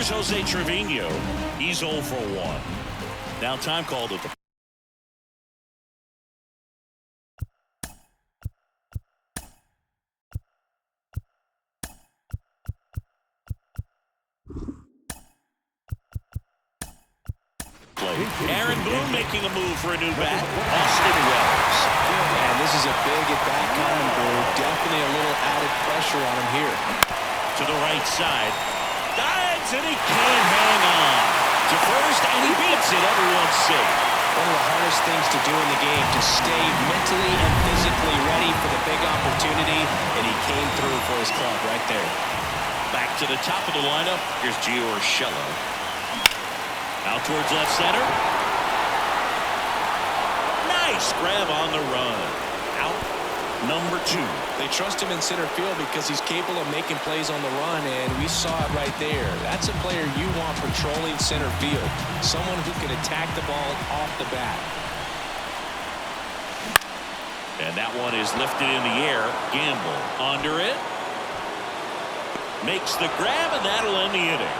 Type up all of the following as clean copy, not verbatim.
Here's Jose Trevino. He's 0 for 1. Now time called at the Aaron Boone making a move for a new bat. Austin Wells. And this is a big at-bat coming, Boone. Definitely a little added pressure on him here. To the right side. Dives, and he can't hang on. To first, and he beats it. Everyone's safe. One of the hardest things to do in the game, to stay mentally and physically ready for the big opportunity, and he came through for his club right there. Back to the top of the lineup. Here's Gio Urshela. Out towards left center. Nice grab on the run. Out number 2. They trust him in center field because he's capable of making plays on the run, and we saw it right there. That's a player you want patrolling center field. Someone who can attack the ball off the bat. And that one is lifted in the air. Gamble under it. Makes the grab, and that'll end the inning.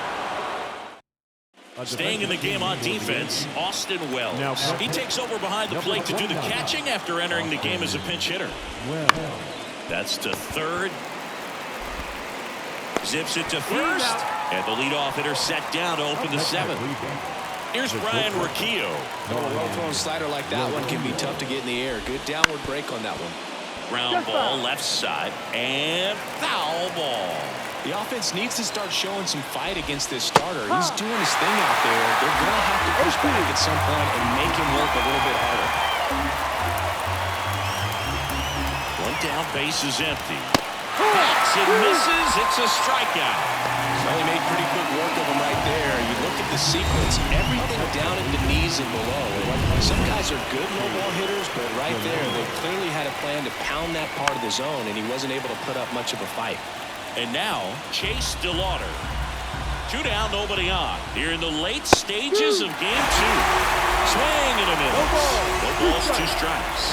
Staying in the game on defense, Austin Wells. He takes over behind the plate to do the catching after entering the game as a pinch hitter. That's to third. Zips it to first. And the leadoff hitter set down to open the 7th. Here's Brian Riccio. A well-thrown slider like that one can be tough to get in the air. Good downward break on that one. Ground ball left side. And foul ball. The offense needs to start showing some fight against this starter. He's doing his thing out there. They're going to have to push back at some point and make him work a little bit harder. One down, base is empty. Bats and misses. It's a strikeout. Well, he made pretty quick work of him right there. You look at the sequence, everything down at the knees and below. Some guys are good low-ball hitters, but right there, they clearly had a plan to pound that part of the zone, and he wasn't able to put up much of a fight. And now, Chase DeLauder. 2 down, nobody on. Here in the late stages of game 2. Swing and a miss. No balls, 2 strikes.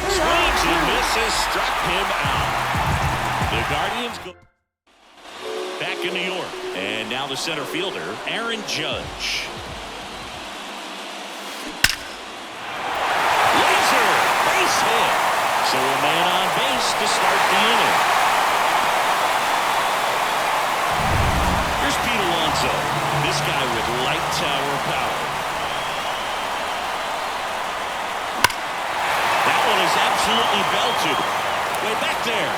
Swings and misses, struck him out. The Guardians go back in New York. And now the center fielder, Aaron Judge. Laser, base hit. So a man on base to start the inning. Here's Pete Alonso. This guy with light tower power. That one is absolutely belted. Way back there.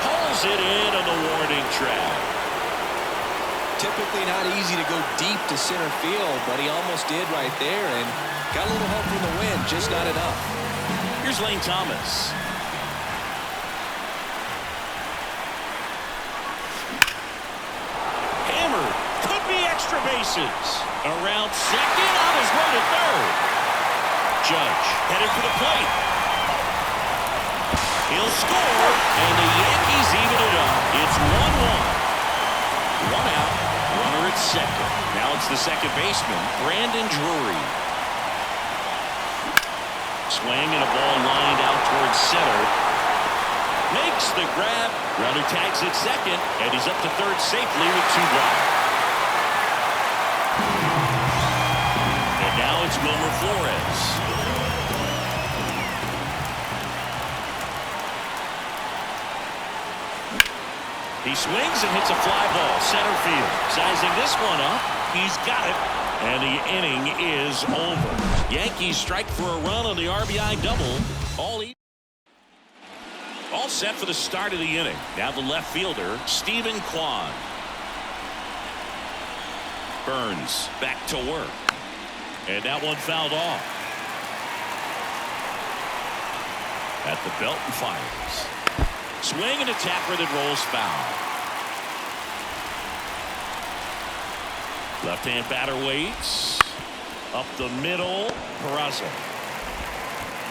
Pulls it in on the warning track. Typically not easy to go deep to center field, but he almost did right there and got a little help from the wind, just not enough. Here's Lane Thomas. Hammered. Could be extra bases. Around second, on his way to third. Judge headed for the plate. He'll score, and the Yankees even it up. It's 1-1. 1 out. Runner at second. Now it's the second baseman, Brandon Drury. Swing and a ball lined out towards center. Makes the grab. Runner tags at second, and he's up to third safely with 2 wide. And now it's Wilmer Flores. He swings and hits a fly ball center field. Sizing this one up. He's got it. And the inning is over. Yankees strike for a run on the RBI double. All set for the start of the inning. Now the left fielder, Stephen Kwan. Burns back to work. And that one fouled off. At the belt and fires. Swing and a tapper that rolls foul. Left-hand batter waits. Up the middle. Peraza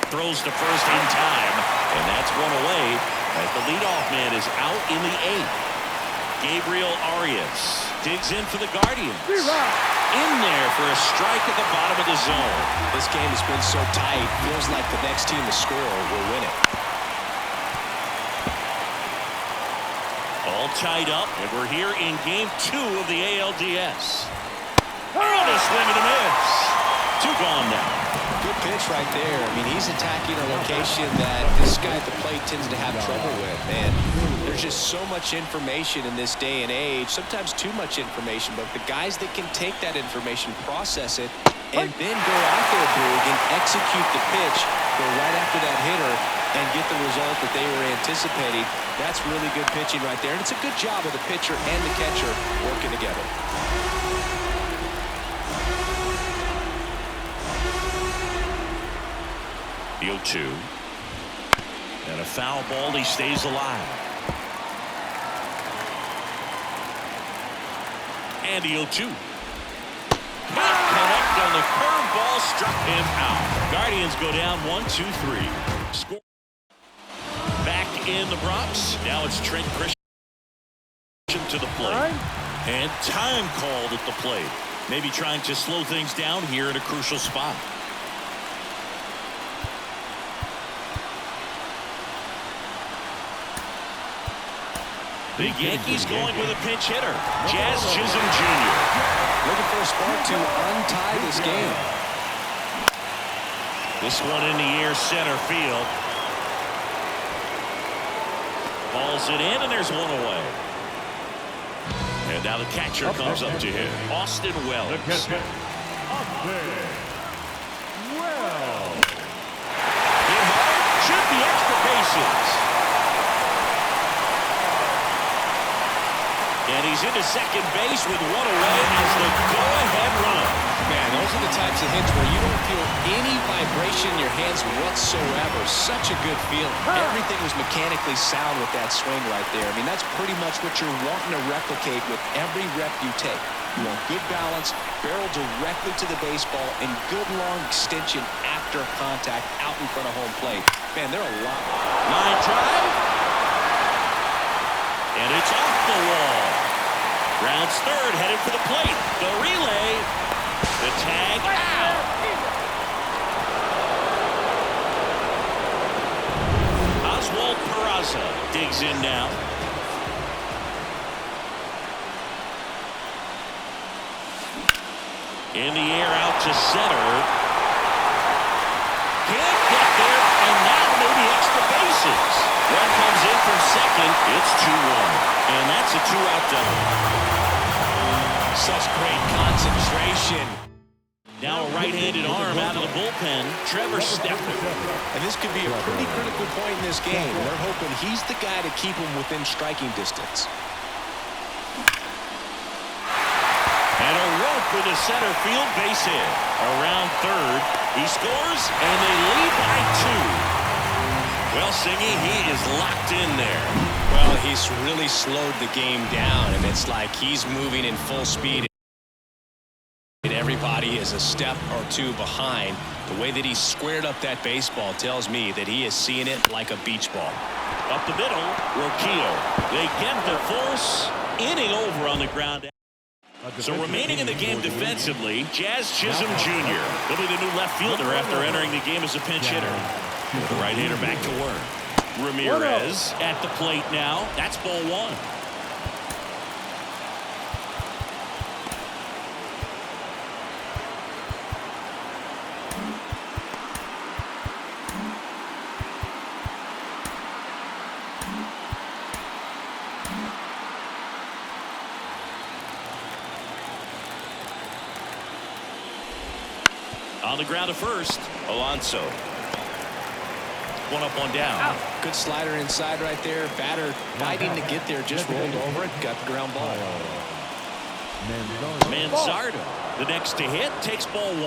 throws to first in time, and that's one away as the leadoff man is out in the 8th. Gabriel Arias digs in for the Guardians. In there for a strike at the bottom of the zone. This game has been so tight. Feels like the next team to score will win it. All tied up, and we're here in Game 2 of the ALDS. And a swing and a miss. 2 gone now. Good pitch right there. I mean, he's attacking a location that this guy at the plate tends to have trouble with. And there's just so much information in this day and age, sometimes too much information. But the guys that can take that information, process it, and then go out there, Boog, and execute the pitch, go right after that hitter, and get the result that they were anticipating, that's really good pitching right there. And it's a good job of the pitcher and the catcher working together. The 0-2. And a foul ball. He stays alive. And the 0-2. Can't connect on the curveball. Struck him out. Guardians go down 1-2-3. Score. Back in the Bronx. Now it's Trent Christian to the plate. And time called at the plate. Maybe trying to slow things down here in a crucial spot. The Yankees going with a pinch hitter, Jazz Chisholm Jr. Looking for a spark to untie this game. This one in the air, center field. Balls it in, and there's one away. And now the catcher comes up to him, Austin Wells. Hit hard, should be extra bases. And he's into second base with one away as the go-ahead run. Man, those are the types of hits where you don't feel any vibration in your hands whatsoever. Such a good feeling. Everything was mechanically sound with that swing right there. I mean, that's pretty much what you're wanting to replicate with every rep you take. You want good balance, barrel directly to the baseball, and good long extension after contact out in front of home plate. Man, they're a lot. Line drive. And it's off the wall. Rounds third, headed for the plate. The relay. The tag out. Oswald Peraza digs in now. In the air out to center. Can't get there, and now maybe extra bases. Run comes in from second. It's 2-1. And that's a 2-out double. Such great concentration. Now a right-handed arm out of the bullpen, Trevor Stephan. And this could be a pretty critical point in this game. They're hoping he's the guy to keep him within striking distance. And a rope with a center field base hit. Around third, he scores, and they lead by 2. Well, Singy, he is locked in there. Well, he's really slowed the game down, and it's like he's moving in full speed. And everybody is a step or two behind. The way that he squared up that baseball tells me that he is seeing it like a beach ball. Up the middle, Roquillo. They get the first inning over on the ground. So remaining in the game defensively, Jazz Chisholm Jr. He'll be the new left fielder after entering the game as a pinch hitter. The right-hander back to work. Ramirez at the plate now. That's ball 1. On the ground to first, Alonso. One up, one down. Good slider inside right there. Batter fighting to get there, just rolled over it, got the ground ball. Manzardo, the next to hit, takes ball 1.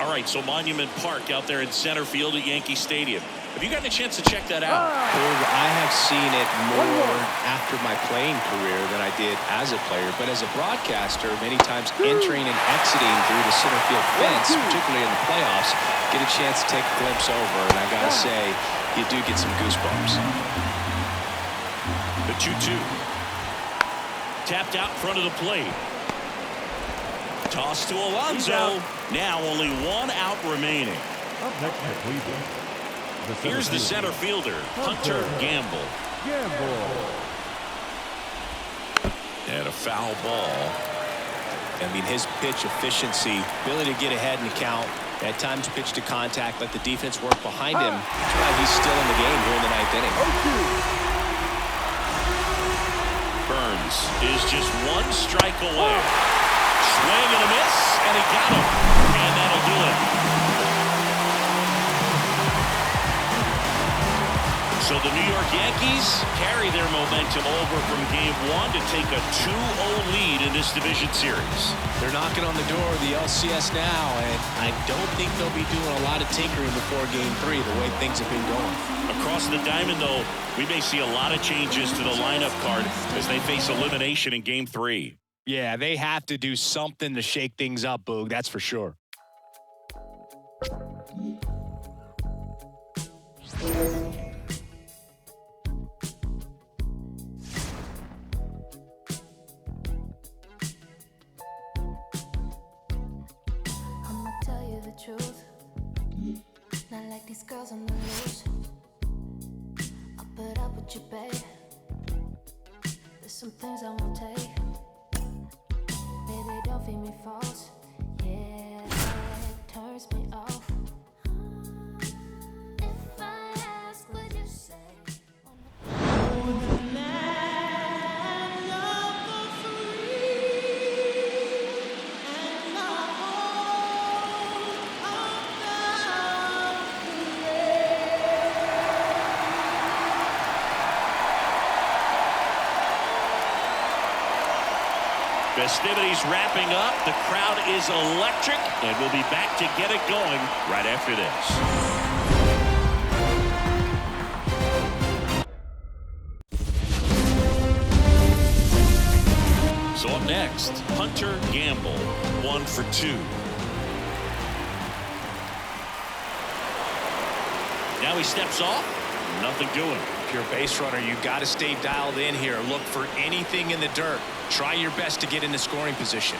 All right, so Monument Park out there in center field at Yankee Stadium. Have you gotten a chance to check that out? I have seen it more after my playing career than I did as a player, but as a broadcaster, many times entering and exiting through the center field fence, particularly in the playoffs, get a chance to take a glimpse over, and I gotta say, you do get some goosebumps. The 2-2. Tapped out in front of the plate. Toss to Alonso. Now only 1 out remaining. Here's the center fielder, Hunter Gamble. a foul ball. I mean, his pitch efficiency, ability to get ahead in the count, at times pitch to contact, let the defense work behind him. That's why he's still in the game here in the 9th inning. Burns is just one strike away. Swing and a miss, and he got him. And that'll do it. So the New York Yankees carry their momentum over from Game 1 to take a 2-0 lead in this division series. They're knocking on the door of the LCS now, and I don't think they'll be doing a lot of tinkering before Game 3, the way things have been going. Across the diamond, though, we may see a lot of changes to the lineup card as they face elimination in Game 3. Yeah, they have to do something to shake things up, Boog, that's for sure. Truth, not like these girls on the loose. I'll put up with you, babe. There's some things I won't take. Baby, don't feed me false. Yeah, it turns me off. If I ask, would you say? Festivities wrapping up. The crowd is electric, and we'll be back to get it going right after this. So up next, Hunter Gamble, 1 for 2. Now he steps off, nothing doing. If you're a base runner, you've got to stay dialed in here. Look for anything in the dirt. Try your best to get into scoring position.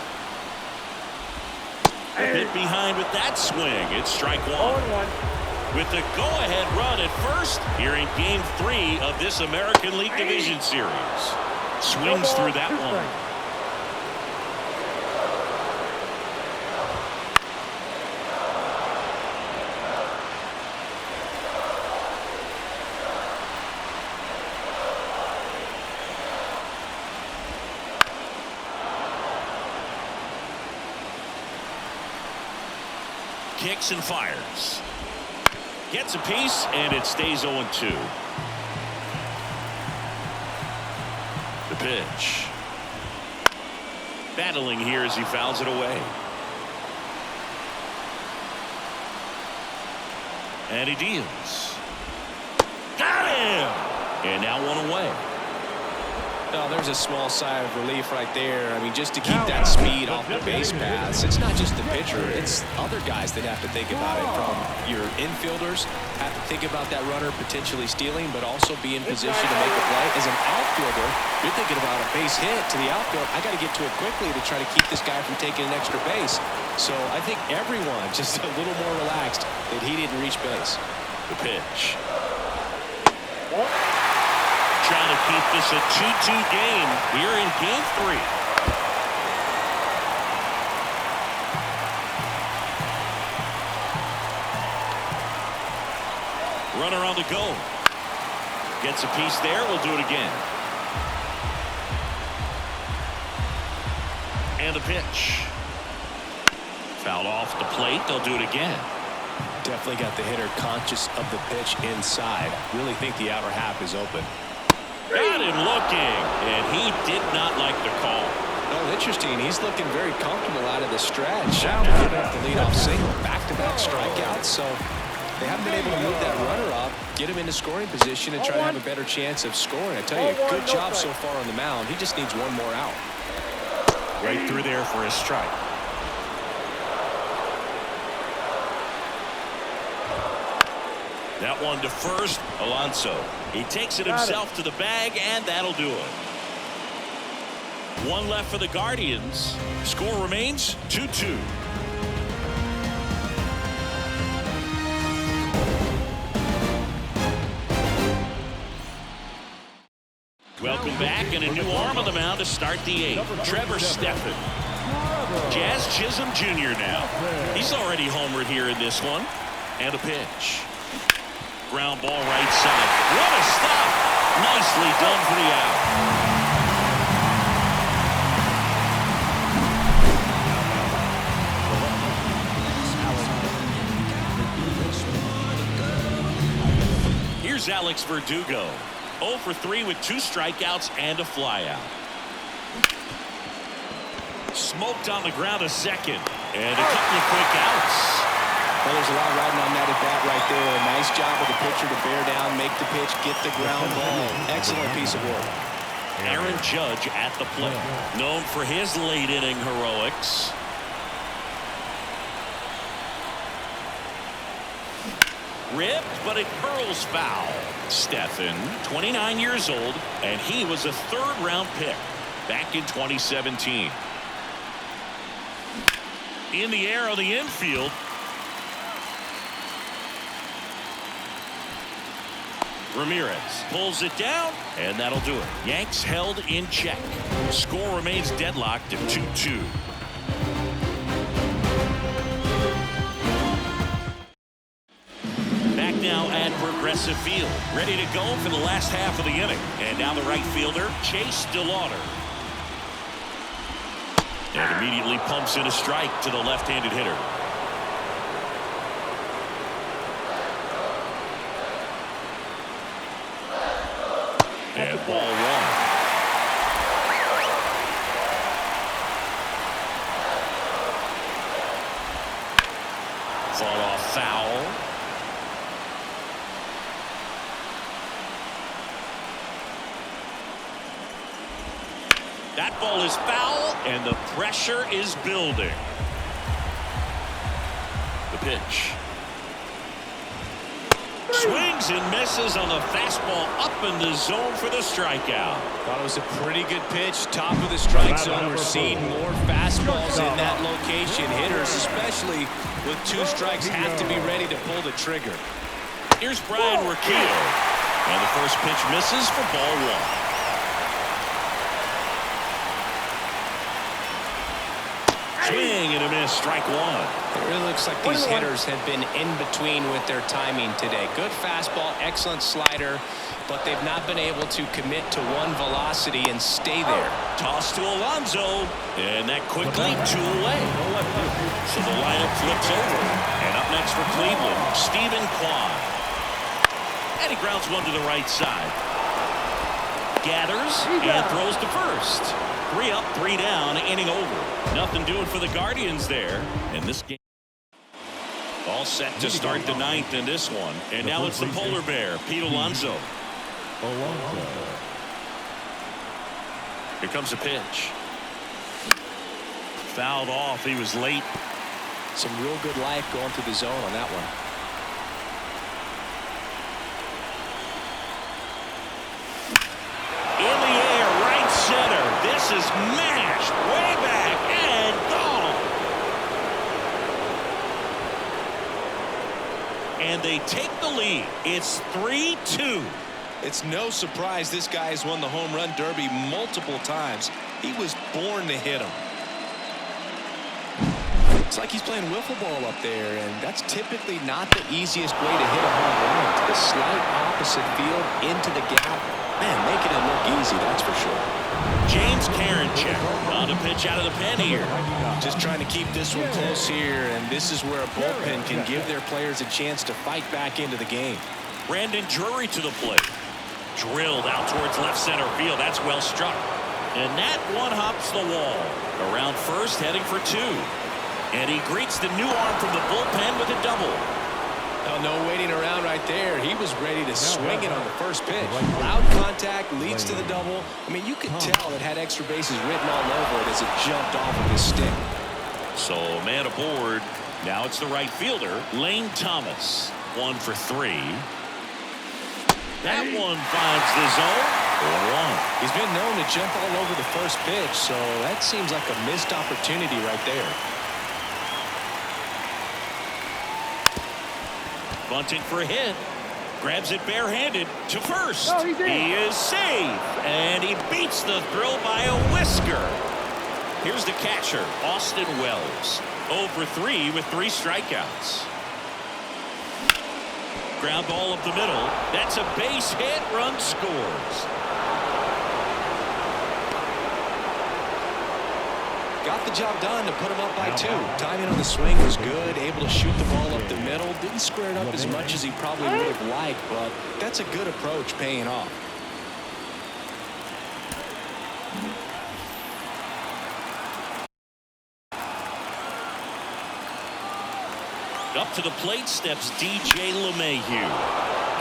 A bit behind with that swing. It's strike one. With the go-ahead run at first here in Game 3 of this American League Division Series. Swings through that one. Kicks and fires. Gets a piece, and it stays 0-2. The pitch. Battling here as he fouls it away. And he deals. Got him! And now one away. Oh, there's a small sigh of relief right there. I mean, just to keep that speed off the base paths, it's not just the pitcher, it's other guys that have to think about it. From your infielders, have to think about that runner potentially stealing, but also be in position to make a play. As an outfielder, you're thinking about a base hit to the outfield. I got to get to it quickly to try to keep this guy from taking an extra base. So I think everyone just a little more relaxed that he didn't reach base. The pitch. Trying to keep this a 2-2 game here in Game 3. Runner on the go. Gets a piece there. We'll do it again. And the pitch. Fouled off the plate. They'll do it again. Definitely got the hitter conscious of the pitch inside. Really think the outer half is open. Got him looking, and he did not like the call. Oh, interesting. He's looking very comfortable out of the stretch after giving up the leadoff single. Back-to-back strikeouts, so they haven't been able to move that runner up, get him into scoring position, and try to have a better chance of scoring. I tell you, good job so far on the mound. He just needs one more out. Right through there for a strike. That one to first, Alonso. He takes it himself to the bag, and that'll do it. One left for the Guardians. Score remains 2-2. Welcome back, and a new arm on the mound to start the eighth. Trevor Stephan. Jazz Chisholm Jr. now. He's already homered here in this one. And a pitch. Ground ball right side. What a stop! Nicely done for the out. Here's Alex Verdugo. 0 for 3 with 2 strikeouts and a flyout. Smoked on the ground a second. And a couple of quick outs. Well, there's a lot riding on that at bat right there. A nice job of the pitcher to bear down, make the pitch, get the ground ball. Excellent piece of work. Aaron Judge at the plate. Known for his late inning heroics. Ripped, but it curls foul. Stephan, 29 years old, and he was a third-round pick back in 2017. In the air on the infield. Ramirez pulls it down, and that'll do it. Yanks held in check. Score remains deadlocked at 2-2. Back now at Progressive Field. Ready to go for the last half of the inning. And now the right fielder, Chase DeLauder. And immediately pumps in a strike to the left-handed hitter. And ball one. Fall off foul. That ball is foul, and the pressure is building. The pitch. Swings and misses on the fastball up in the zone for the strikeout. Thought it was a pretty good pitch. Top of the strike zone. We're seeing more fastballs in that location. Hitters, especially with 2 strikes, have to be ready to pull the trigger. Here's Brian Urquijo. And the first pitch misses for ball one. Swing and a miss, strike one. It really looks like these hitters have been in between with their timing today. Good fastball, excellent slider, but they've not been able to commit to one velocity and stay there. Toss to Alonso, and that quickly 2 away. So the lineup flips over. And up next for Cleveland, Stephen Kwan. And he grounds one to the right side. Gathers and throws to first. 3 up, 3 down, inning over. Nothing doing for the Guardians there in this game. All set to start the 9th in this one. And now it's the polar bear, Pete Alonso. Here comes a pitch. Fouled off. He was late. Some real good life going through the zone on that one. In the air, right center. This is mashed way back and gone. And they take the lead. It's 3-2. It's no surprise this guy has won the home run derby multiple times. He was born to hit them. It's like he's playing wiffle ball up there, and that's typically not the easiest way to hit a home run. To the slight opposite field, into the gap. Man, making it look easy, that's for sure. James Karinchak on a pitch out of the pen here. Just trying to keep this one close here, and this is where a bullpen can give their players a chance to fight back into the game. Brandon Drury to the plate. Drilled out towards left center field. That's well struck. And that one hops the wall. Around first, heading for 2. And he greets the new arm from the bullpen with a double. Oh, no waiting around right there. He was ready to swing it on the first pitch. Loud contact leads to the double. I mean, you could tell it had extra bases written all over it as it jumped off of his stick. So, man aboard. Now it's the right fielder, Lane Thomas. 1 for 3. That one finds the zone. 4-1. He's been known to jump all over the first pitch, so that seems like a missed opportunity right there. Bunting for a hit. Grabs it barehanded to first. He is safe. And he beats the throw by a whisker. Here's the catcher, Austin Wells. 0 for 3 with 3 strikeouts. Ground ball up the middle. That's a base hit. Run scores. Got the job done to put him up by 2. Timing on the swing was good. Able to shoot the ball up the middle. Didn't square it up as much as he probably would have liked, but that's a good approach paying off. Up to the plate steps DJ LeMahieu.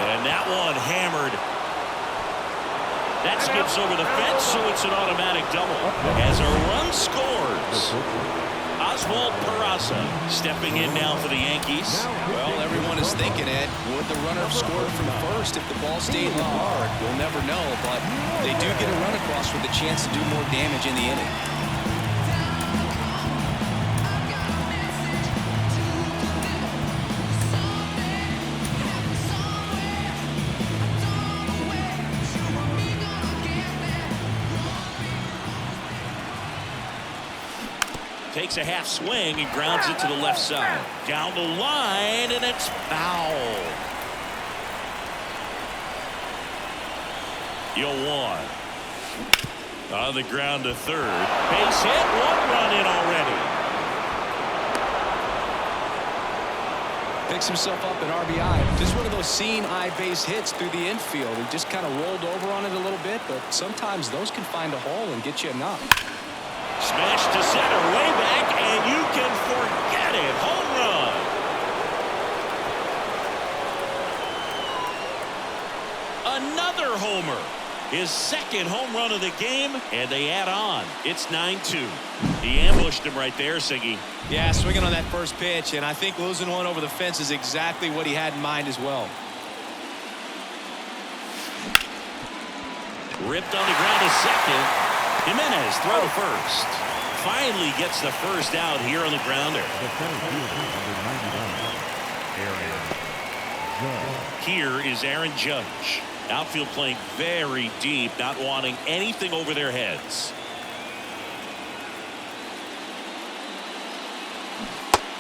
And that one hammered. That skips over the fence, so it's an automatic double. As a run scores. Oswald Peraza stepping in now for the Yankees. Well, everyone is thinking, Ed, would the runner have scored from first if the ball stayed in the yard? We'll never know, but they do get a run across with a chance to do more damage in the inning. Takes a half swing and grounds it to the left side. Down the line, and it's foul. You'll one. On the ground to third. Base hit, 1 run in already. Picks himself up at RBI. Just one of those seeing eye base hits through the infield. He just kind of rolled over on it a little bit, but sometimes those can find a hole and get you a knock. Smash to center, way back, and you can forget it. Home run. Another homer. His second home run of the game, and they add on. It's 9-2. He ambushed him right there, Siggy. Yeah, swinging on that first pitch, and I think losing one over the fence is exactly what he had in mind as well. Ripped on the ground to second. Jimenez throw to first. Finally gets the first out here on the grounder. Here is Aaron Judge. Outfield playing very deep, not wanting anything over their heads.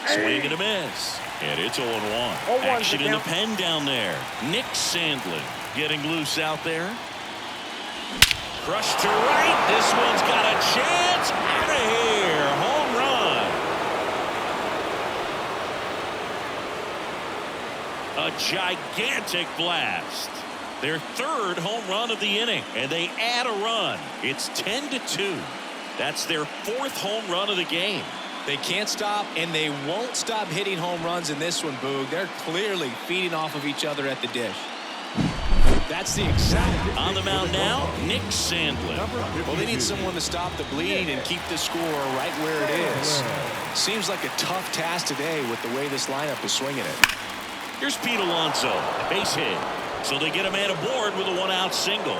Swing and a miss. And it's 0-1. Action in the pen down there. Nick Sandlin getting loose out there. Crushed to right. This one's got a chance. Out of here. Home run. A gigantic blast. Their third home run of the inning. And they add a run. It's 10-2. That's their 4th home run of the game. They can't stop, and they won't stop hitting home runs in this one, Boog. They're clearly feeding off of each other at the dish. That's the exact. On the mound now, Nick Sandlin. Well, they need someone to stop the bleed and keep the score right where it is. Seems like a tough task today with the way this lineup is swinging it. Here's Pete Alonso, base hit. So they get a man aboard with a 1-out single.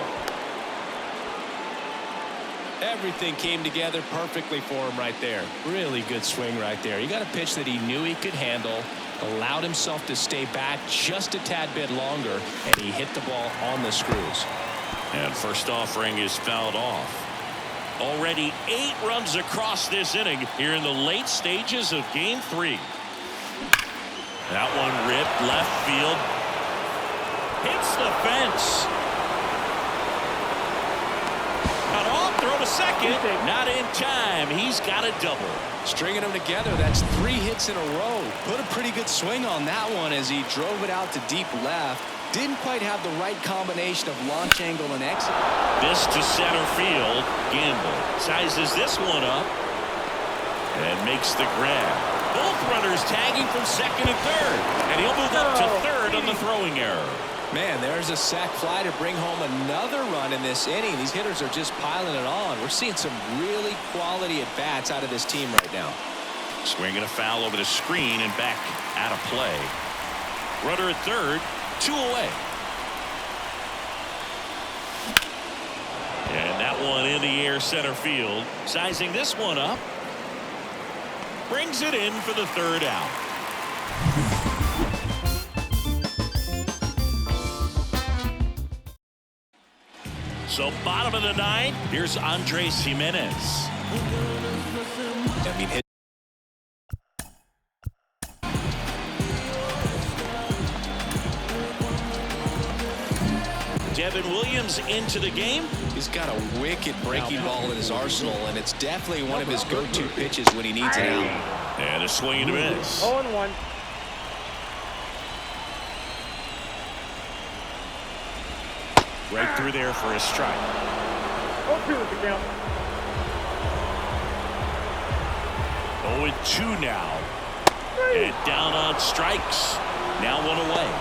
Everything came together perfectly for him right there. Really good swing right there. He got a pitch that he knew he could handle, allowed himself to stay back just a tad bit longer, and he hit the ball on the screws. And first offering is fouled off. Already 8 runs across this inning here in the late stages of Game 3. That one ripped left field. Hits the fence. Cut off, throw to second. Not in time. He's got a double. Stringing them together, that's 3 hits in a row. Put a pretty good swing on that one as he drove it out to deep left. Didn't quite have the right combination of launch angle and exit. This to center field. Gamble sizes this one up and makes the grab. Both runners tagging from second and third. And he'll move up to third on the throwing error. Man, there's a sac fly to bring home another run in this inning. These hitters are just piling it on. We're seeing some really quality at-bats out of this team right now. Swinging a foul over the screen and back out of play. Runner at third, 2 away. And that one in the air center field. Sizing this one up. Brings it in for the third out. So bottom of the ninth, here's Andres Jimenez. I mean, Devin Williams into the game. he's got a wicked breaking ball in his arsenal, and it's definitely one of his go-to pitches when he needs it out. And a swing and a miss. 0-1. Right through there for a strike. 0-2 is the count. 0-2 now. And down on strikes. Now one away.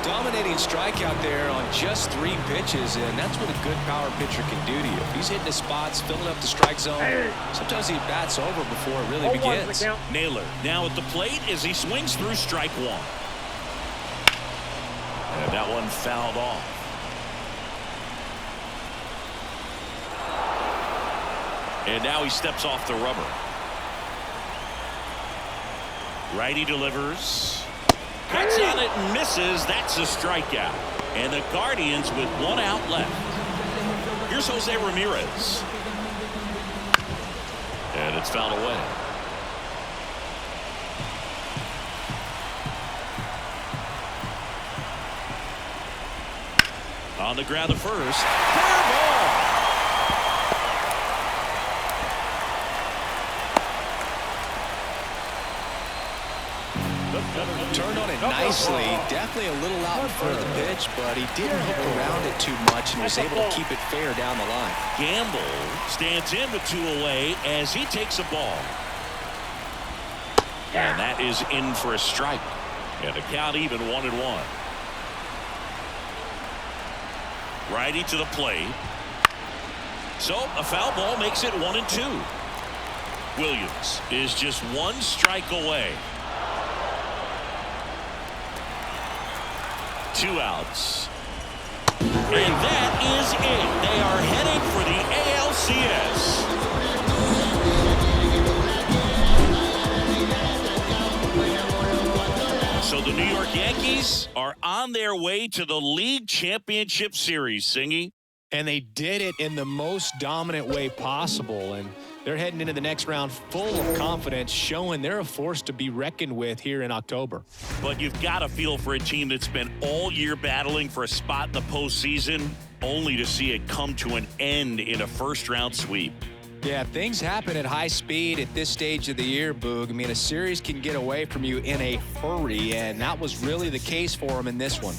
Dominating strikeout there on just 3 pitches, and that's what a good power pitcher can do to you. If he's hitting his spots, filling up the strike zone, sometimes he bats over before it really 0-1 is begins. the count. Naylor now at the plate as he swings through strike one. And that one fouled off. And now he steps off the rubber. Righty delivers. Cuts on it and misses. That's a strikeout. And the Guardians with 1 out left. Here's Jose Ramirez. And it's fouled away. On the ground to first. Fair ball. Turned on it nicely. Definitely a little out in front of the pitch, but he didn't hook around it too much and was able to keep it fair down the line. Gamble stands in with 2 away as he takes a ball. And that is in for a strike. And the count even 1-1. Righty to the plate. So a foul ball makes it 1-2. Williams is just 1 strike away. 2 outs. And that is it. They are heading for the ALCS. So the New York Yankees are on their way to the League Championship Series, Singy. And they did it in the most dominant way possible. And they're heading into the next round full of confidence, showing they're a force to be reckoned with here in October. But you've got to feel for a team that's been all year battling for a spot in the postseason, only to see it come to an end in a first-round sweep. Yeah, things happen at high speed at this stage of the year, Boog. I mean, a series can get away from you in a hurry, and that was really the case for them in this one.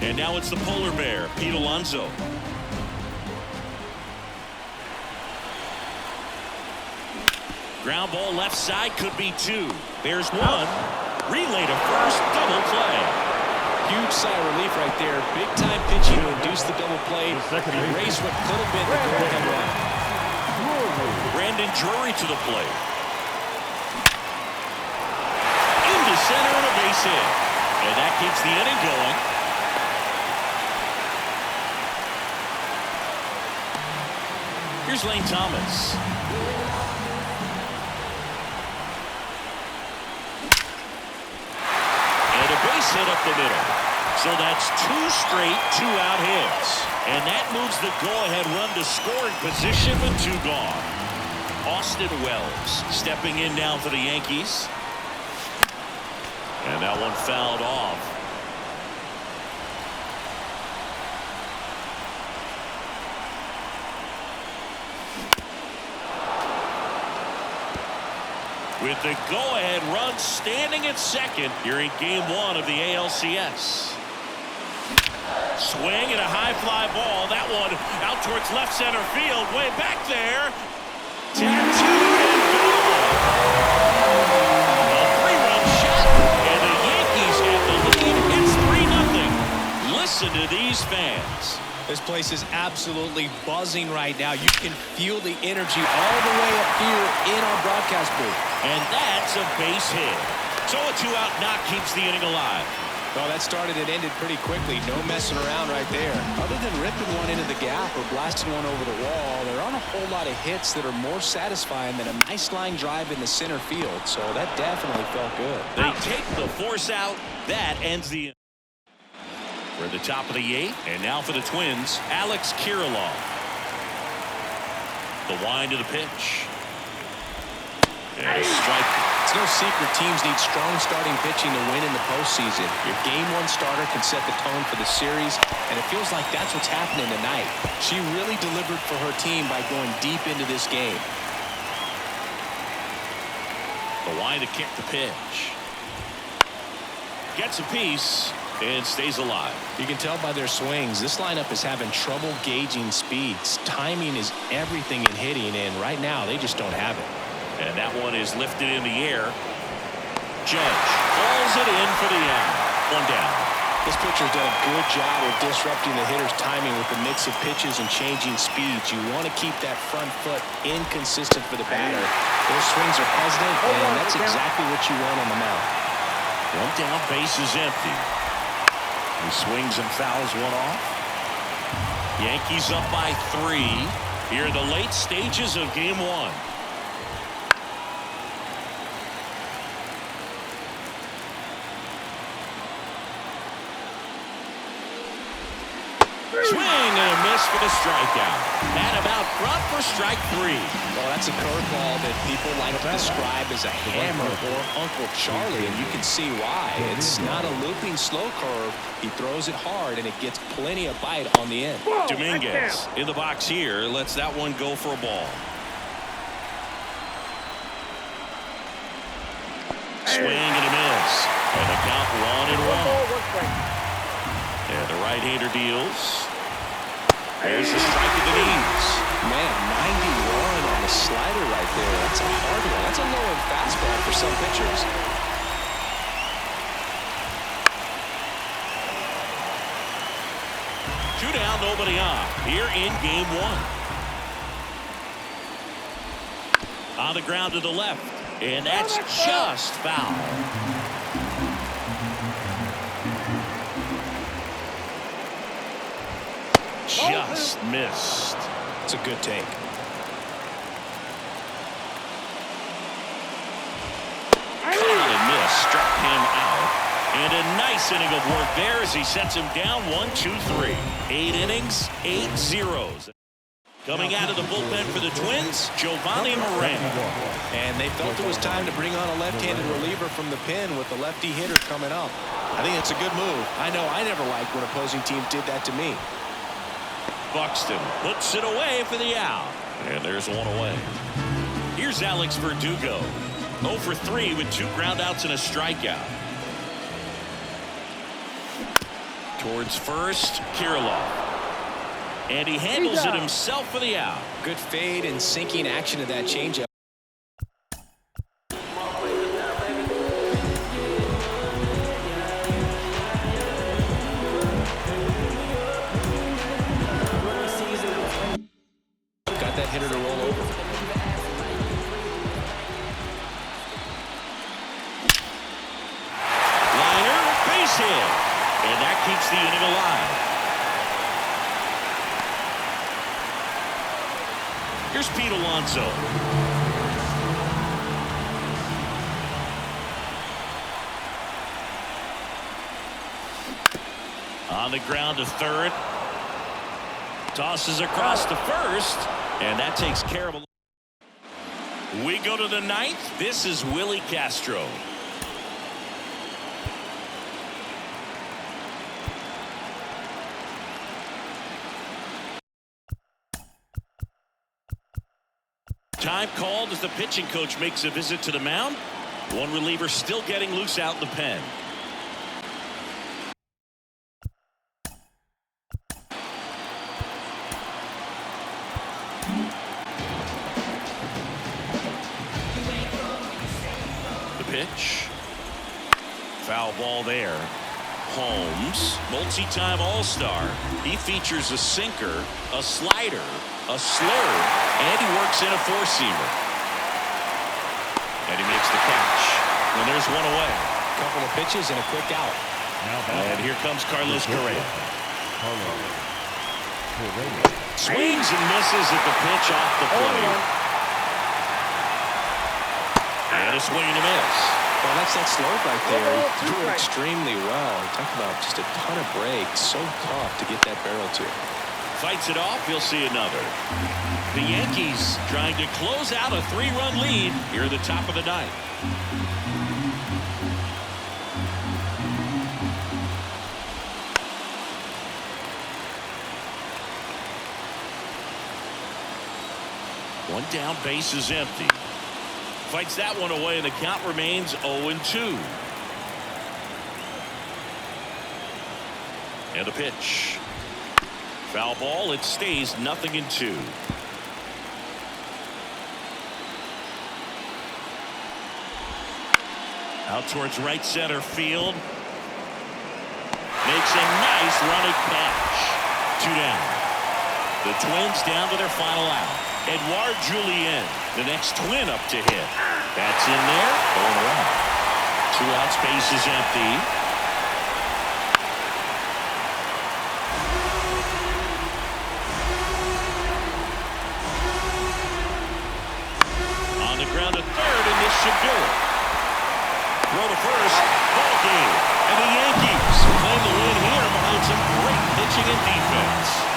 And now it's the polar bear, Pete Alonso. Ground ball left side, could be 2. There's 1. Relay to first, double play. Huge sigh of relief right there. Big time pitching to induce the double play. Erase what could have been the go-ahead run. Brandon Drury to the plate. Into center and a base hit. And that keeps the inning going. Here's Lane Thomas. And a base hit up the middle. So that's 2 straight 2-out hits. And that moves the go-ahead run to scoring position with 2 gone. Austin Wells stepping in now for the Yankees. And that one fouled off. With the go-ahead run standing at second here in Game 1 of the ALCS. Swing and a high fly ball. That one out towards left center field. Way back there. Tattooed and gone. A 3-run shot listen to these fans. This place is absolutely buzzing right now. You can feel the energy all the way up here in our broadcast booth. And that's a base hit. So a 2-out knock keeps the inning alive. Well, that started and ended pretty quickly. No messing around right there. Other than ripping one into the gap or blasting one over the wall, there aren't a whole lot of hits that are more satisfying than a nice line drive in the center field. So that definitely felt good. They take the force out. That ends the inning. We're at the top of the 8th, and now for the Twins, Alex Kirilloff. The wind to the pitch. And a strike. It's no secret teams need strong starting pitching to win in the postseason. Your game 1 starter can set the tone for the series, and it feels like that's what's happening tonight. She really delivered for her team by going deep into this game. The wind to kick the pitch. Gets a piece and stays alive. You can tell by their swings, this lineup is having trouble gauging speeds. Timing is everything in hitting, and right now they just don't have it. And that one is lifted in the air. Judge falls it in for the out. 1 down. This pitcher's done a good job of disrupting the hitter's timing with the mix of pitches and changing speeds. You want to keep that front foot inconsistent for the batter. Those swings are hesitant, and that's exactly what you want on the mound. 1 down, base is empty. He swings and fouls one off. Yankees up by 3 here in the late stages of game 1. Swing and a miss for the strikeout. And about front for strike 3. Well, that's a curveball that people like to describe as a hammer or Uncle Charlie, and you can see why. It's not a looping slow curve. He throws it hard, and it gets plenty of bite on the end. Dominguez in the box here lets that one go for a ball. Swing and a miss. And the count 1-1. And the right-hander deals. There's the strike at the knees. Man, 91 on the slider right there. That's a hard one. That's a low-end fastball for some pitchers. Two down, nobody on. Here in game 1. On the ground to the left. And that's just foul. Just missed. It's a good take. Caught and missed. Struck him out. And a nice inning of work there as he sets him down 1-2-3. 8 innings, 8 zeros. Coming out of the bullpen for the Twins, Giovanni Moreno. And they felt it was time to bring on a left-handed reliever from the pen with the lefty hitter coming up. I think it's a good move. I know I never liked when opposing teams did that to me. Buxton puts it away for the out. And there's one away. Here's Alex Verdugo. 0 for 3 with 2 groundouts and a strikeout. Towards first, Kirilloff. And he handles it himself for the out. Good fade and sinking action to that changeup. Got that hitter to roll over. Liner, base hit. And that keeps the inning alive. Here's Pete Alonso. On the ground to third. Tosses across to first. And that takes care of it. We go to the 9th. This is Willie Castro. Time called as the pitching coach makes a visit to the mound. One reliever still getting loose out in the pen. The pitch. Foul ball there. Holmes, multi-time All-Star. He features a sinker, a slider, a slurve, and he works in a four-seamer. And he makes the catch. And there's one away. Couple of pitches and a quick out. And here comes Carlos Correa. Swings and misses at the pitch off the plate. And a swing and a miss. Well, that's that slurve right there. He threw it extremely well. Talk about just a ton of breaks. So tough to get that barrel to. Fights it off. We'll see another. The Yankees trying to close out a 3-run lead here at the top of the ninth. One down, base is empty. Fights that one away, and the count remains 0-2. And the pitch. Foul ball. It stays 0-2. Out towards right center field. Makes a nice running catch. 2 down. The Twins down to their final out. Edouard Julien, the next Twin up to hit. That's in there. Going around. 2 outs, base is empty. On the ground to third, and this should do it. Throw to first. Ball game. And the Yankees claim the win here behind some great pitching and defense.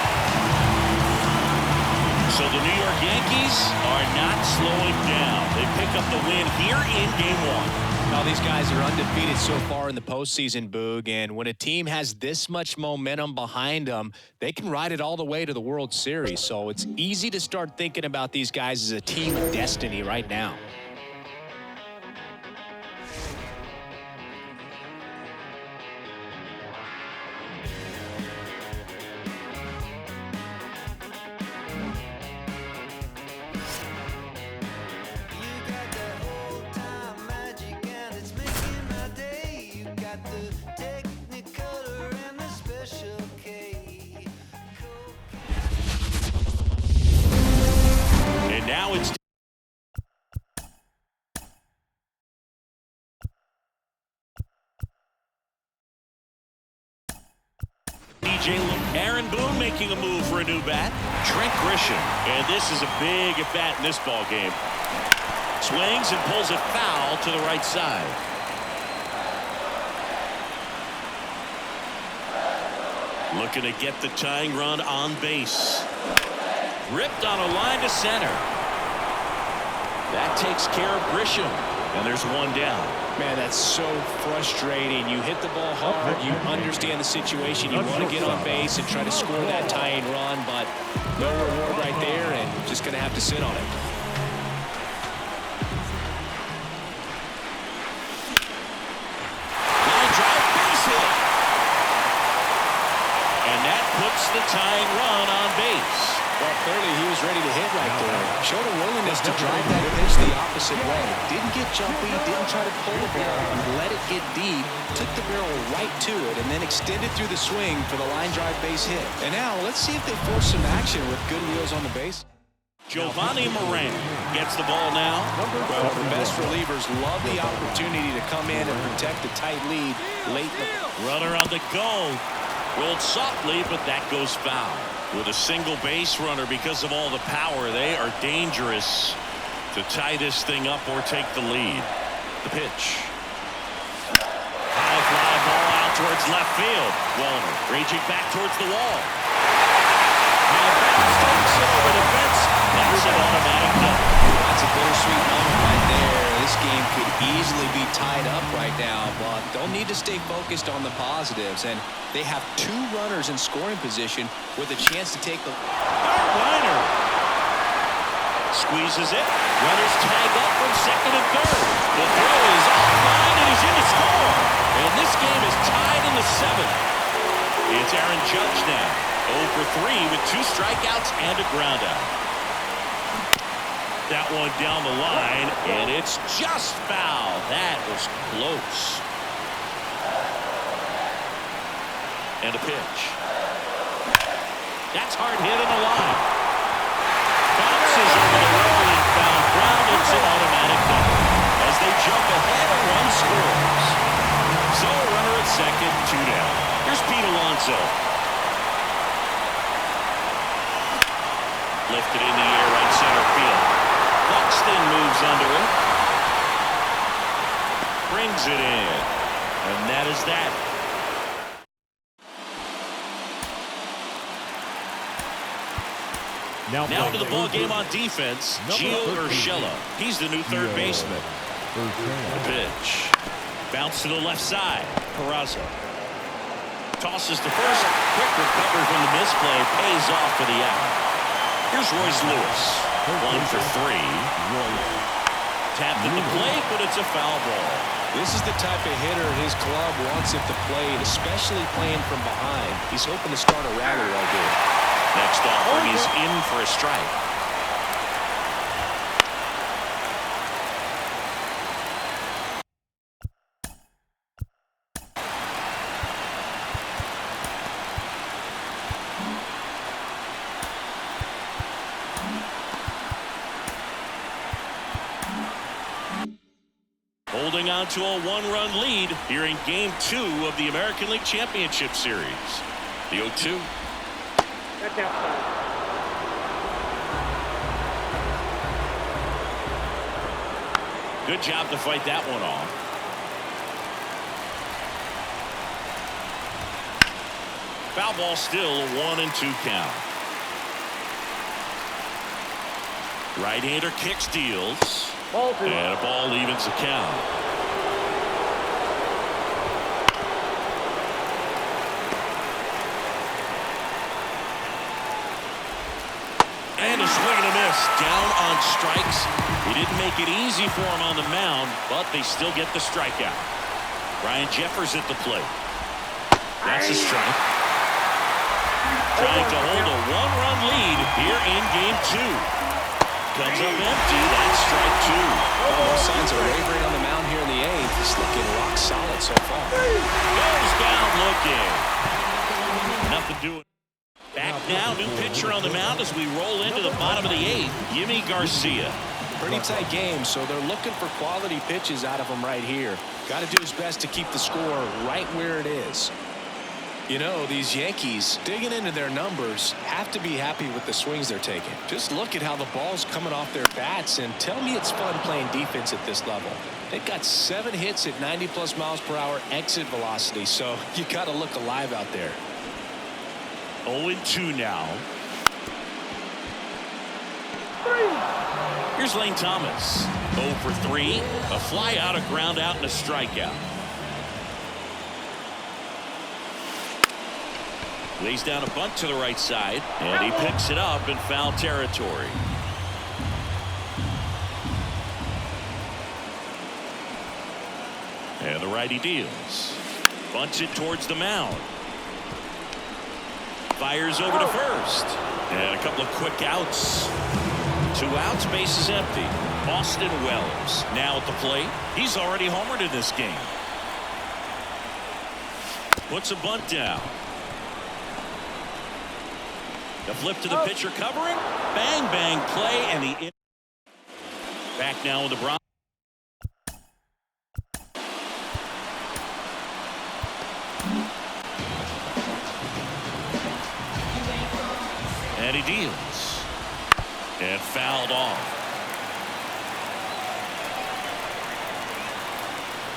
So the New York Yankees are not slowing down. They pick up the win here in Game 1. Now these guys are undefeated so far in the postseason, Boog, and when a team has this much momentum behind them, they can ride it all the way to the World Series. So it's easy to start thinking about these guys as a team of destiny right now. Now it's DJ Aaron Boone making a move for a new bat. Trent Grisham, and this is a big at bat in this ball game. Swings and pulls it foul to the right side. Looking to get the tying run on base. Ripped on a line to center. That takes care of Grisham. And there's one down. Man, that's so frustrating. You hit the ball hard. You understand the situation. You want to get on base and try to score that tying run, but no reward right there, and just going to have to sit on it. Line drive, base hit. And that puts the tying run on base. Well, clearly he was ready to hit right there. Showed a willingness to drive that pitch the opposite way. Didn't get jumpy, didn't try to pull the ball, let it get deep, took the barrel right to it, and then extended through the swing for the line drive base hit. And now let's see if they force some action with good wheels on the base. Giovanni Moran gets the ball now. Well, the best relievers love the opportunity to come in and protect a tight lead late in the... Runner on the go. Rolled softly, but that goes foul. With a single base runner, because of all the power, they are dangerous to tie this thing up or take the lead. The pitch. High fly ball out towards left field. Wallner raging back towards the wall. Now Bass takes it over the fence. That's an automatic double. That's a bittersweet moment right there. This game could easily be tied up right now, but they'll need to stay focused on the positives. And they have 2 runners in scoring position with a chance to take the liner. Squeezes it. Runners tag up from second and third. The throw is offline, and he's in to score. And this game is tied in the 7th. It's Aaron Judge now. 0 for 3 with 2 strikeouts and a ground out. That one down the line, and it's just foul. That was close. And a pitch. That's hard hit in the line. Bounces over the wall and foul ground. It's an automatic double. As they jump ahead, one scores. So a runner at second, 2 down. Here's Pete Alonso. Lifted in the air right center field. Buxton moves under it. Brings it in. And that is that. Now to the ball game on defense, Gio Urshela. He's the new third baseman. The pitch. Bounce to the left side. Peraza. Tosses to first. Quick recovery from the misplay. Pays off for the out. Here's Royce Lewis. 1 for 3. Tapped at the plate, but it's a foul ball. This is the type of hitter his club wants at the plate, especially playing from behind. He's hoping to start a rally right here. Next offering is in for a strike. Holding on to a 1-run lead here in Game 2 of the American League Championship Series. The 0-2. That's outside. Good job to fight that one off. Foul ball still, a 1-2 count. Right-hander kicks, deals. And a ball evens the count. And a swing and a miss. Down on strikes. He didn't make it easy for him on the mound, but they still get the strikeout. Ryan Jeffers at the plate. That's a strike. Trying to hold a 1-run lead here in Game 2. Comes up empty. That's strike 2. No signs of wavering on the mound here in the 8th. He's looking rock solid so far. Goes down looking. Nothing doing. Back now, new pitcher on the mound as we roll into the bottom of the 8th. Yimi Garcia. Pretty tight game, so they're looking for quality pitches out of him right here. Got to do his best to keep the score right where it is. You know, these Yankees, digging into their numbers, have to be happy with the swings they're taking. Just look at how the ball's coming off their bats, and tell me it's fun playing defense at this level. They've got 7 hits at 90+ miles per hour exit velocity, so you got to look alive out there. 0-2 now. Here's Lane Thomas. 0 for 3. A fly out, a ground out, and a strikeout. Lays down a bunt to the right side, and he picks it up in foul territory. And the righty deals. Bunts it towards the mound. Fires over to first. And a couple of quick outs. 2 outs, base is empty. Austin Wells now at the plate. He's already homered in this game. Puts a bunt down. The flip to the pitcher covering. Bang, bang play. And the back now with the Bronx. And he deals. And fouled off.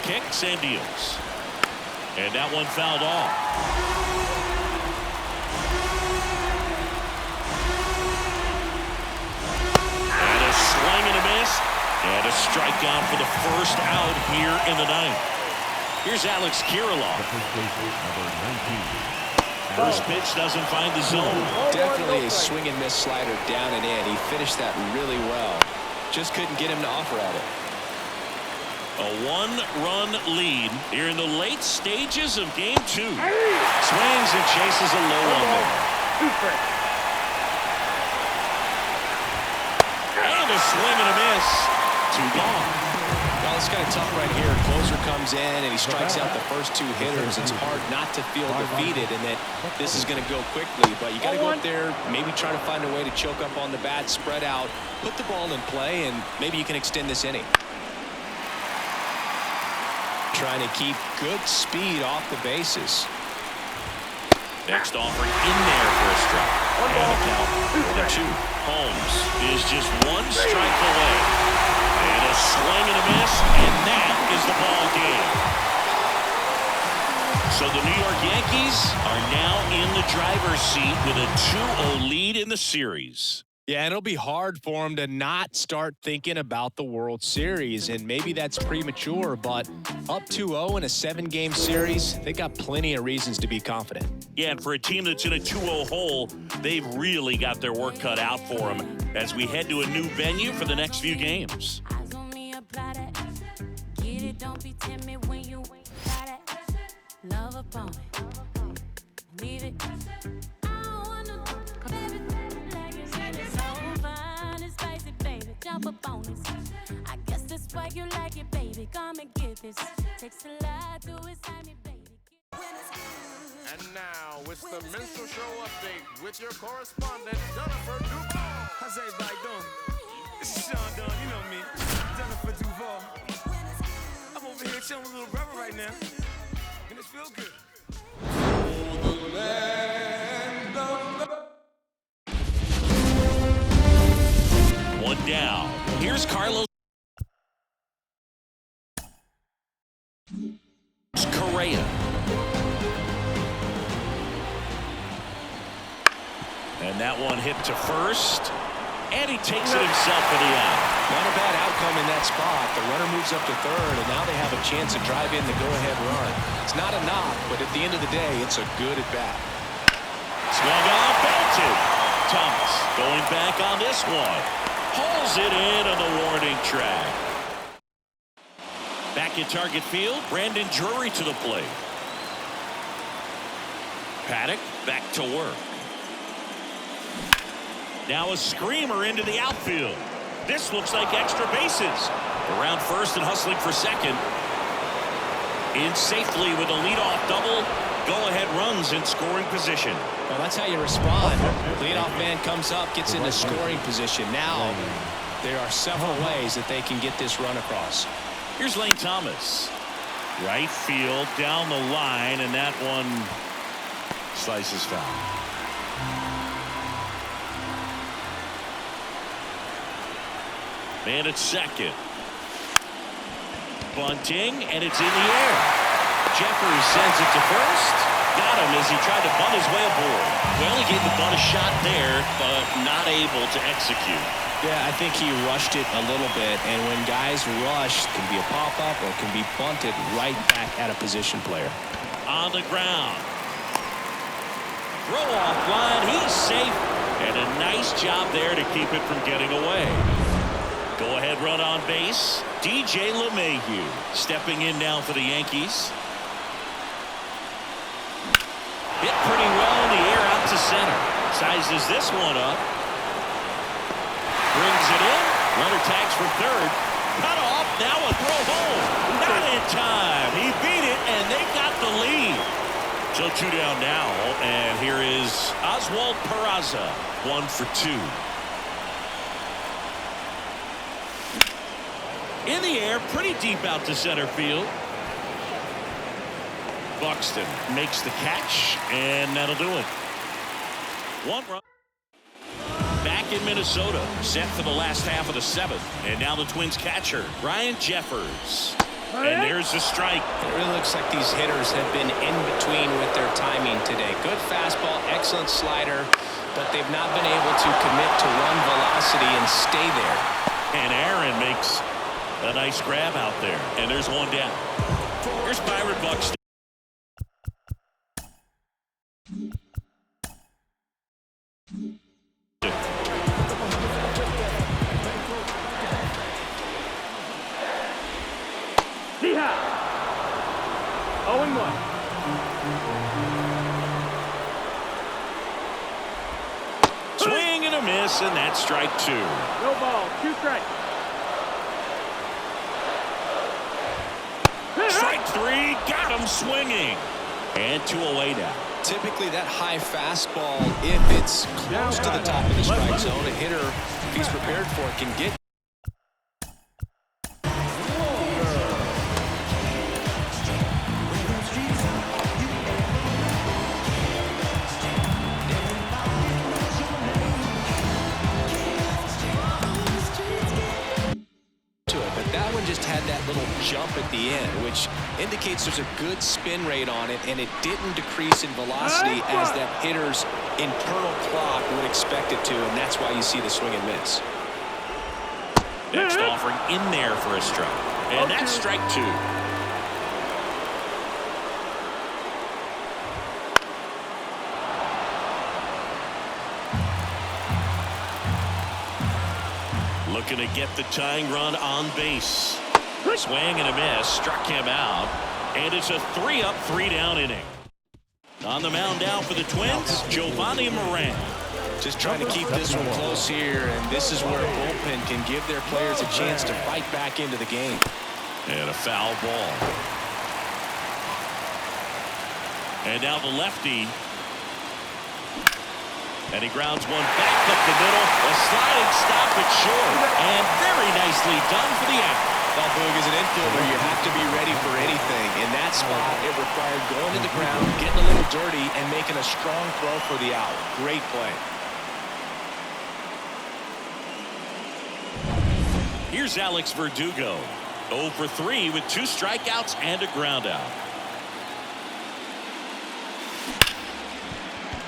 Kicks and deals. And that one fouled off. Swing and a miss, and a strikeout for the first out here in the 9th. Here's Alex Kirilloff. First pitch doesn't find the zone. Definitely a swing and miss slider down and in. He finished that really well. Just couldn't get him to offer at it. A 1-run lead here in the late stages of Game 2. Swings and chases a low one there. And a swing and a miss. 2 gone. Well, it's kind of tough right here. Closer comes in, and he strikes out the first two hitters. It's hard not to feel defeated and that this is going to go quickly. But you got to go up there, maybe try to find a way to choke up on the bat, spread out, put the ball in play, and maybe you can extend this inning. Trying to keep good speed off the bases. Next offering in there for a strike. And the count for 2. Holmes is just one strike away. And a swing and a miss, and that is the ball game. So the New York Yankees are now in the driver's seat with a 2-0 lead in the series. Yeah, and it'll be hard for him to not start thinking about the World Series, and maybe that's premature, but up 2-0 in a 7-game series, they got plenty of reasons to be confident. Yeah, and for a team that's in a 2-0 hole, they've really got their work cut out for them as we head to a new venue for the next few games. Eyes on me, apply that. Get it, don't be timid when you ain't got it. Love upon it. Leave it. I don't wanna everything like it's so fine and spicy, baby. Jump up on this. I guess that's why you like it, baby. Come and get this. Takes a lot to excite me, baby. And now, it's the Menstrual Show update with your correspondent, Jennifer Duval. How's everybody doing? This is Sean Dunn, you know me, Jennifer Duval. I'm over here chilling with little brother right now, and it feels good. One down. Here's Carlos Correa. And that one hit to first. And he takes it himself for the out. Not a bad outcome in that spot. The runner moves up to third, and now they have a chance to drive in the go-ahead run. It's not a knock, but at the end of the day, it's a good at-bat. Swung on, belted. Thomas going back on this one. Hauls it in on the warning track. Back in target field, Brandon Drury to the plate. Paddock back to work. Now a screamer into the outfield. This looks like extra bases. Around first and hustling for second. In safely with a leadoff double. Go-ahead runs in scoring position. Well, that's how you respond. Leadoff man comes up, gets into scoring position. Now, there are several ways that they can get this run across. Here's Lane Thomas. Right field, down the line, and that one slices foul. Man at second. Bunting, and it's in the air. Jeffers sends it to first. Got him as he tried to bunt his way aboard. Well, he gave the bunt a shot there, but not able to execute. Yeah, I think he rushed it a little bit, and when guys rush, it can be a pop-up or it can be bunted right back at a position player. On the ground. Throw off line, he's safe, and a nice job there to keep it from getting away. Go ahead run on base. DJ LeMahieu stepping in now for the Yankees. Hit pretty well in the air out to center. Sizes this one up. Brings it in. Runner tags from third. Cut off. Now a throw home. Not in time. He beat it, and they got the lead. So 2 down now, and here is Oswald Peraza. 1 for 2. In the air, pretty deep out to center field. Buxton makes the catch, and that'll do it. 1 run. Back in Minnesota, set for the last half of the 7th. And now the Twins catcher, Ryan Jeffers. And there's the strike. It really looks like these hitters have been in between with their timing today. Good fastball, excellent slider, but they've not been able to commit to run velocity and stay there. And Aaron makes a nice grab out there. And there's 1 down. Here's Byron Buxton. D-Hop. 0-1. Swing and a miss, and that's strike 2. No ball. 2 strikes. 3, got him swinging. And 2 away now. Typically that high fastball, if it's close to the top of the strike zone, a hitter, if he's prepared for it, can get. Just had that little jump at the end, which indicates there's a good spin rate on it, and it didn't decrease in velocity as that hitter's internal clock would expect it to, and that's why you see the swing and miss. Next offering in there for a strike, and that's strike 2. Looking to get the tying run on base. Swing and a miss, struck him out, and it's a 3-up, 3-down inning. On the mound now for the Twins, Giovanni Moran. Just trying to keep this one close here, and this is where a bullpen can give their players a chance to fight back into the game. And a foul ball. And now the lefty. And he grounds one back up the middle. A sliding stop at short. And very nicely done for the out. Well, Boog, as an infielder, you have to be ready for anything. In that spot, it required going to the ground, getting a little dirty, and making a strong throw for the out. Great play. Here's Alex Verdugo. 0 for 3 with 2 strikeouts and a ground out.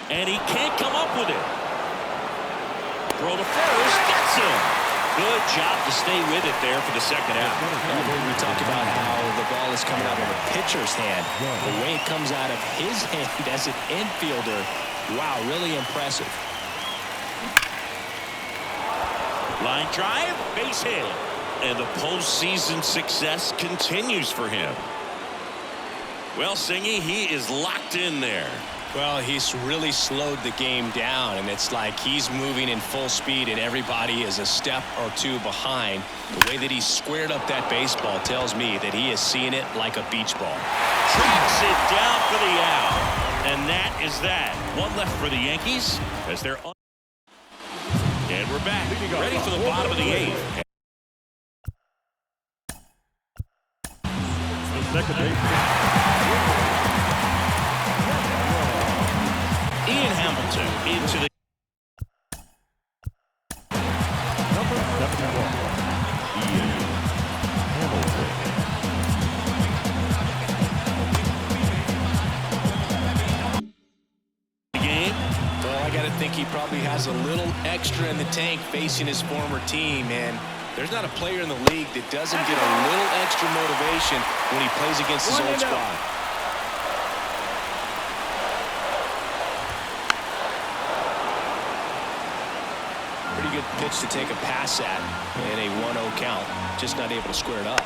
And he can't come up with it. Throw to first, gets him. Good job to stay with it there for the second out. We talk about how the ball is coming out of a pitcher's hand. The way it comes out of his hand as an infielder, wow, really impressive. Line drive, base hit. And the postseason success continues for him. Well, Singy, he is locked in there. Well, he's really slowed the game down, and it's like he's moving in full speed and everybody is a step or 2 behind. The way that he squared up that baseball tells me that he is seeing it like a beach ball. Tracks it down for the out. And that is that. 1 left for the Yankees as they're on. And we're back. Ready for the bottom of the 8th. Second base. Ian Hamilton into the Number 71. Ian Hamilton. game. Well, I got to think he probably has a little extra in the tank facing his former team, and there's not a player in the league that doesn't get a little extra motivation when he plays against his old squad. Pretty good pitch to take a pass at in a 1-0 count. Just not able to square it up.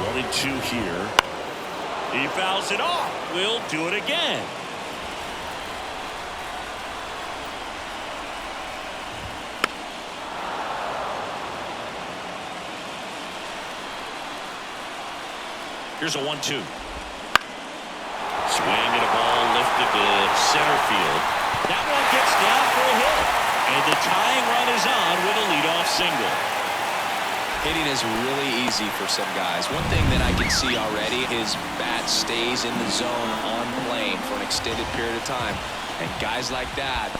One and 2 here. He fouls it off. We'll do it again. Here's a 1-2. Swing and a ball lifted to center field. That one gets down for a hit. And the tying run is on with a leadoff single. Hitting is really easy for some guys. One thing that I can see already, his bat stays in the zone on plane for an extended period of time. And guys like that,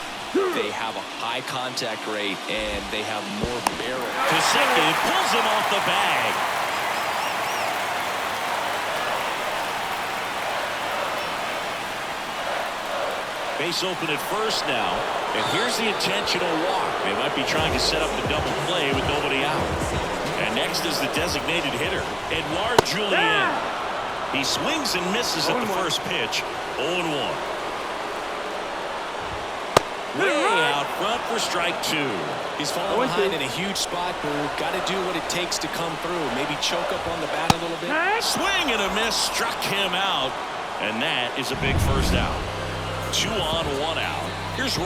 they have a high contact rate and they have more barrel. Kosicki pulls him off the bag. Base open at first now. And here's the intentional walk. They might be trying to set up the double play with nobody out. And next is the designated hitter, Edouard Julien. He swings and misses at the first pitch, 0-1. Way out front for strike 2. He's falling behind in a huge spot, Boo. Got to do what it takes to come through. Maybe choke up on the bat a little bit. Swing and a miss, struck him out. And that is a big first out. 2 on, 1 out. Here's